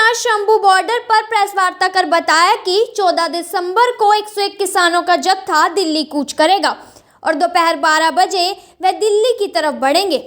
आज शंभू बॉर्डर पर प्रेस वार्ता कर बताया कि 14 दिसंबर को 101 किसानों का जत्था दिल्ली कूच करेगा और दोपहर 12 बजे वे दिल्ली की तरफ बढ़ेंगे।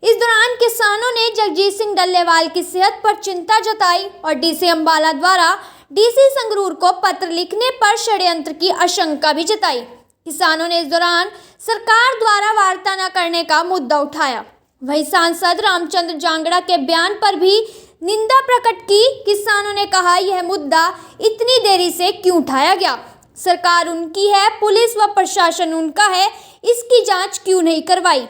इस दौरान किसानों ने जगजीत सिंह डल्लेवाल की सेहत पर चिंता जताई और डीसी अंबाला द्वारा डीसी संगरूर को पत्र लिखने पर षड्यंत्र की आशंका भी जताई। किसानों ने इस दौरान सरकार द्वारा वार्ता न करने का मुद्दा उठाया। वहीं सांसद रामचंद्र जांगड़ा के बयान पर भी निंदा प्रकट की। किसानों ने कहा, यह मुद्दा इतनी देरी से क्यों उठाया गया? सरकार उनकी है, पुलिस व प्रशासन उनका है, इसकी जांच क्यों नहीं करवाई?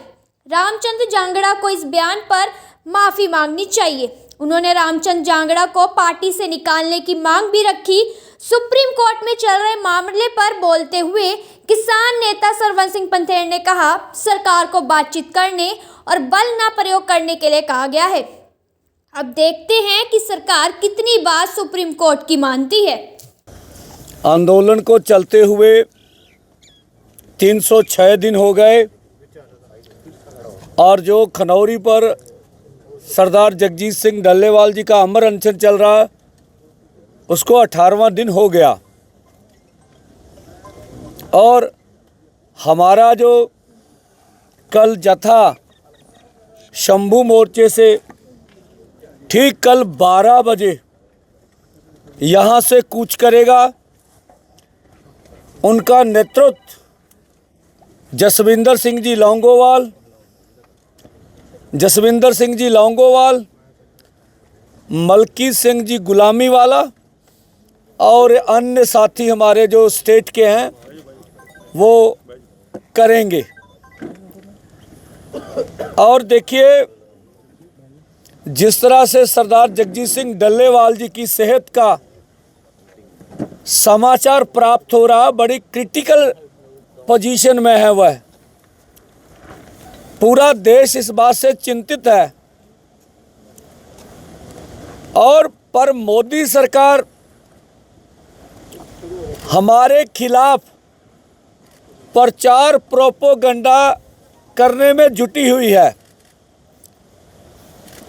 रामचंद्र जांगड़ा को इस बयान पर माफी मांगनी चाहिए। उन्होंने रामचंद्र जांगड़ा को पार्टी से निकालने की मांग भी रखी। सुप्रीम कोर्ट में चल रहे मामले पर बोलते हुए किसान नेता सरवन सिंह पंथेर ने कहा, सरकार को बातचीत करने और बल न प्रयोग करने के लिए कहा गया है। अब देखते हैं कि सरकार कितनी बात सुप्रीम कोर्ट की मानती है। आंदोलन को चलते हुए 306 दिन हो गए और जो खनौरी पर सरदार जगजीत सिंह डल्लेवाल जी का अमर अनशन चल रहा है उसको 18वां दिन हो गया और हमारा जो कल जत्था शंभू मोर्चे से ठीक कल 12 बजे यहाँ से कूच करेगा। उनका नेतृत्व जसविंदर सिंह जी लौंगोवाल, मलकी सिंह जी गुलामी वाला और अन्य साथी हमारे जो स्टेट के हैं वो करेंगे। और देखिए, जिस तरह से सरदार जगजीत सिंह डल्लेवाल जी की सेहत का समाचार प्राप्त हो रहा, बड़ी क्रिटिकल पोजीशन में है वह। पूरा देश इस बात से चिंतित है और पर मोदी सरकार हमारे खिलाफ प्रचार प्रोपोगंडा करने में जुटी हुई है।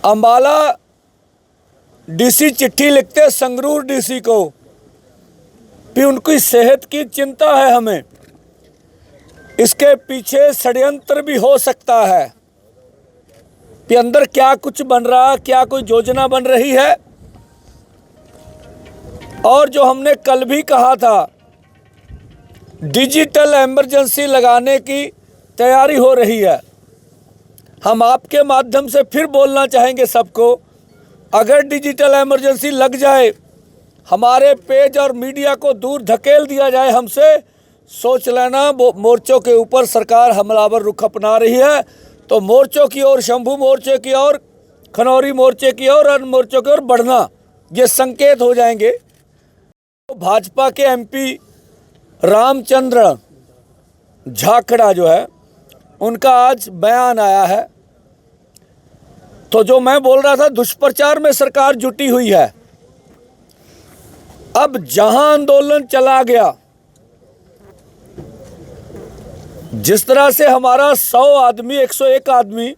अंबाला डीसी चिट्ठी लिखते संगरूर डीसी को भी उनकी सेहत की चिंता है हमें। इसके पीछे षड्यंत्र भी हो सकता है कि अंदर क्या कुछ बन रहा, क्या कोई योजना बन रही है। और जो हमने कल भी कहा था, डिजिटल इमरजेंसी लगाने की तैयारी हो रही है। हम आपके माध्यम से फिर बोलना चाहेंगे सबको, अगर डिजिटल इमरजेंसी लग जाए, हमारे पेज और मीडिया को दूर धकेल दिया जाए हमसे, सोच लेना मोर्चों के ऊपर सरकार हमलावर रुख अपना रही है। तो मोर्चों की ओर, शंभू मोर्चे की ओर, खनौरी मोर्चे की ओर, अन्य मोर्चों की ओर बढ़ना, ये संकेत हो जाएंगे। तो भाजपा के एमपी रामचंद्र जांगड़ा जो है, उनका आज बयान आया है। तो जो मैं बोल रहा था, दुष्प्रचार में सरकार जुटी हुई है। अब जहां आंदोलन चला गया, जिस तरह से हमारा 100 आदमी, 101 आदमी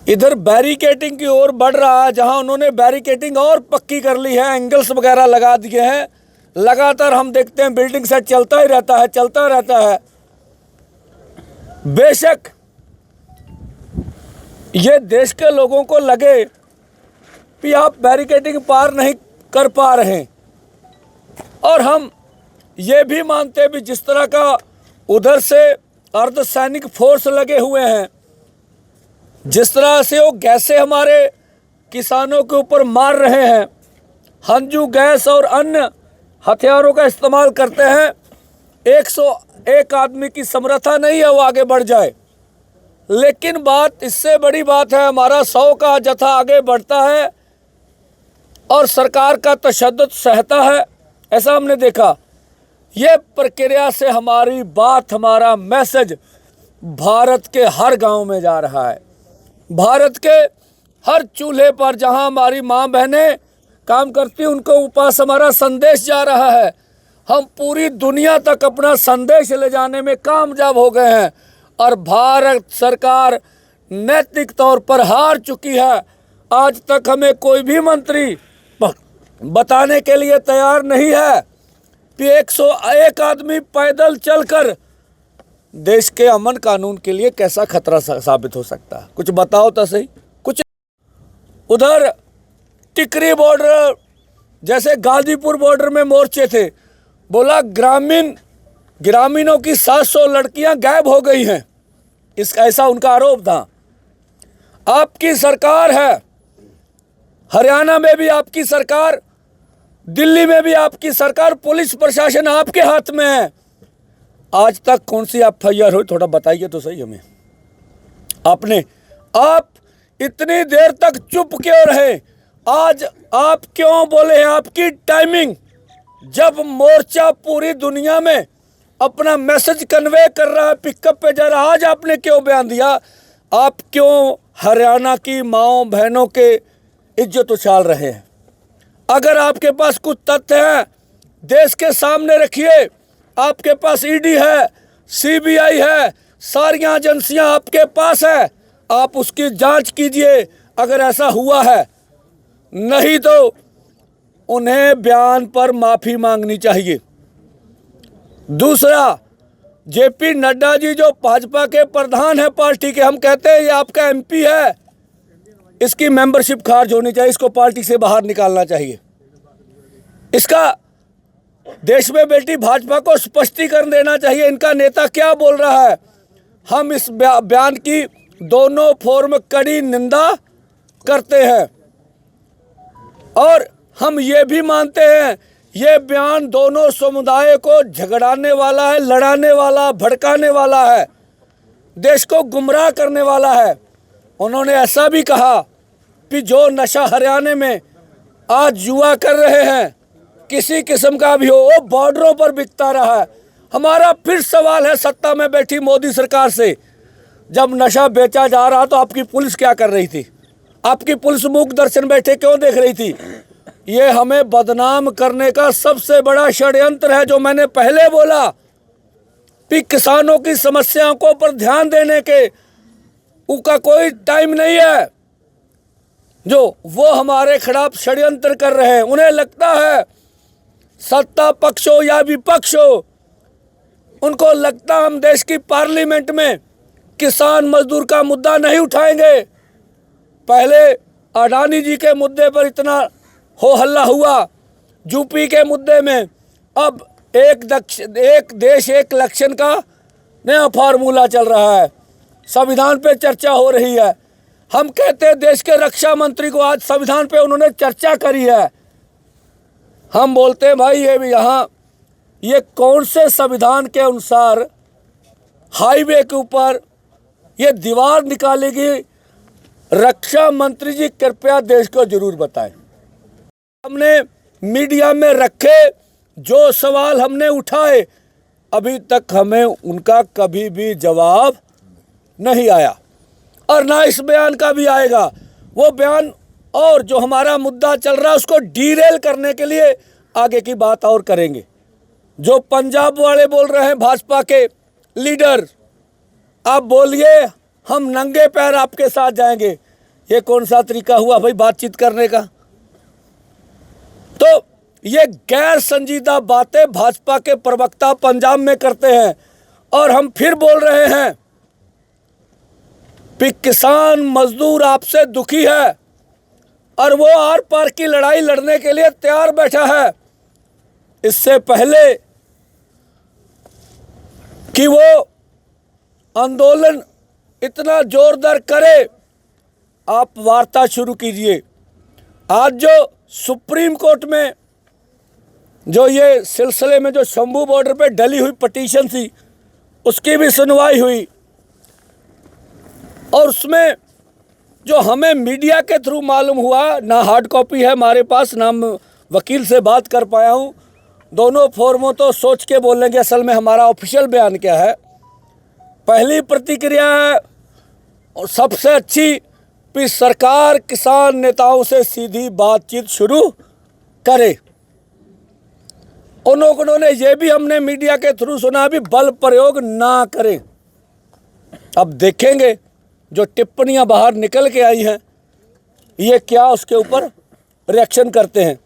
इधर बैरिकेडिंग की ओर बढ़ रहा है, जहां उन्होंने बैरिकेडिंग और पक्की कर ली है, एंगल्स वगैरह लगा दिए हैं। लगातार हम देखते हैं बिल्डिंग सेट चलता ही रहता है। बेशक ये देश के लोगों को लगे कि आप बैरिकेडिंग पार नहीं कर पा रहे, और हम ये भी मानते भी जिस तरह का उधर से अर्धसैनिक फोर्स लगे हुए हैं, जिस तरह से वो गैसें हमारे किसानों के ऊपर मार रहे हैं, हंजू गैस और अन्य हथियारों का इस्तेमाल करते हैं, 101 आदमी की समर्था नहीं है वो आगे बढ़ जाए। लेकिन बात इससे बड़ी बात है, हमारा 100 का जत्था आगे बढ़ता है और सरकार का तशद्दुद सहता है, ऐसा हमने देखा। ये प्रक्रिया से हमारी बात, हमारा मैसेज भारत के हर गांव में जा रहा है। भारत के हर चूल्हे पर जहां हमारी माँ बहनें काम करती, उनको पास हमारा संदेश जा रहा है। हम पूरी दुनिया तक अपना संदेश ले जाने में कामयाब हो गए हैं और भारत सरकार नैतिक तौर पर हार चुकी है आज तक हमें कोई भी मंत्री बताने के लिए तैयार नहीं है कि 101 आदमी पैदल चलकर देश के अमन कानून के लिए कैसा खतरा साबित हो सकता है। कुछ बताओ तो सही। कुछ उधर टिकरी बॉर्डर, जैसे गाजीपुर बॉर्डर में मोर्चे थे, बोला ग्रामीणों की 700 लड़कियां गायब हो गई हैं, ऐसा उनका आरोप था। आपकी सरकार है, हरियाणा में भी आपकी सरकार, दिल्ली में भी आपकी सरकार, पुलिस प्रशासन आपके हाथ में है। आज तक कौन सी एफआईआर हुई, थोड़ा बताइए तो सही हमें। आप इतनी देर तक चुप क्यों रहे? आज आप क्यों बोले हैं? आपकी टाइमिंग, जब मोर्चा पूरी दुनिया में अपना मैसेज कन्वे कर रहा है, पिकअप पे जा रहा, आज आपने क्यों बयान दिया? आप क्यों हरियाणा की माओ बहनों के इज्जत उछाल रहे हैं? अगर आपके पास कुछ तथ्य हैं, देश के सामने रखिए। आपके पास ईडी है, सीबीआई है, सारी एजेंसियां आपके पास है, आप उसकी जांच कीजिए अगर ऐसा हुआ है। नहीं तो उन्हें बयान पर माफी मांगनी चाहिए। दूसरा, जेपी नड्डा जी जो भाजपा के प्रधान है पार्टी के, हम कहते हैं ये आपका एमपी है, इसकी मेंबरशिप खारिज होनी चाहिए, इसको पार्टी से बाहर निकालना चाहिए। इसका देश में बैठी भाजपा को स्पष्टीकरण देना चाहिए, इनका नेता क्या बोल रहा है। हम इस बयान की दोनों फोरम कड़ी निंदा करते हैं और हम ये भी मानते हैं ये बयान दोनों समुदाय को झगड़ाने वाला है, लड़ाने वाला, भड़काने वाला है, देश को गुमराह करने वाला है। उन्होंने ऐसा भी कहा कि जो नशा हरियाणा में आज युवा कर रहे हैं, किसी किस्म का भी हो, वो बॉर्डरों पर बिकता रहा है। हमारा फिर सवाल है सत्ता में बैठी मोदी सरकार से, जब नशा बेचा जा रहा तो आपकी पुलिस क्या कर रही थी? आपकी पुलिस मूक दर्शन बैठे क्यों देख रही थी? ये हमें बदनाम करने का सबसे बड़ा षड्यंत्र है। जो मैंने पहले बोला कि किसानों की समस्याओं को पर ध्यान देने के उनका कोई टाइम नहीं है, जो वो हमारे खिलाफ षड्यंत्र कर रहे हैं। उन्हें लगता है सत्ता पक्ष हो या विपक्ष हो, उनको लगता हम देश की पार्लियामेंट में किसान मजदूर का मुद्दा नहीं उठाएंगे। पहले अडानी जी के मुद्दे पर इतना हो हल्ला हुआ, यूपी के मुद्दे में, अब एक देश एक इलेक्शन का नया फार्मूला चल रहा है, संविधान पे चर्चा हो रही है। हम कहते हैं देश के रक्षा मंत्री को आज संविधान पे उन्होंने चर्चा करी है। हम बोलते हैं भाई ये भी यहाँ ये कौन से संविधान के अनुसार हाईवे के ऊपर ये दीवार निकालेगी? रक्षा मंत्री जी कृपया देश को जरूर बताएं। हमने मीडिया में रखे जो सवाल हमने उठाए, अभी तक हमें उनका कभी भी जवाब नहीं आया और ना इस बयान का भी आएगा। वो बयान और जो हमारा मुद्दा चल रहा है उसको डीरेल करने के लिए आगे की बात और करेंगे। जो पंजाब वाले बोल रहे हैं भाजपा के लीडर, आप बोलिए हम नंगे पैर आपके साथ जाएंगे, ये कौन सा तरीका हुआ भाई बातचीत करने का? तो ये गैर संजीदा बातें भाजपा के प्रवक्ता पंजाब में करते हैं और हम फिर बोल रहे हैं कि किसान मजदूर आपसे दुखी है और वो आर पार की लड़ाई लड़ने के लिए तैयार बैठा है। इससे पहले कि वो आंदोलन इतना जोरदार करे, आप वार्ता शुरू कीजिए। आज जो सुप्रीम कोर्ट में जो ये सिलसिले में जो शंभू बॉर्डर पे डली हुई पिटीशन थी, उसकी भी सुनवाई हुई और उसमें जो हमें मीडिया के थ्रू मालूम हुआ, ना हार्ड कॉपी है हमारे पास, ना वकील से बात कर पाया हूँ, दोनों फोरमों तो सोच के बोलेंगे असल में हमारा ऑफिशियल बयान क्या है। पहली प्रतिक्रिया है और सबसे अच्छी कि सरकार किसान नेताओं से सीधी बातचीत शुरू करे। उन्होंने ये भी हमने मीडिया के थ्रू सुना भी बल प्रयोग ना करें। अब देखेंगे जो टिप्पणियां बाहर निकल के आई हैं, ये क्या उसके ऊपर रिएक्शन करते हैं।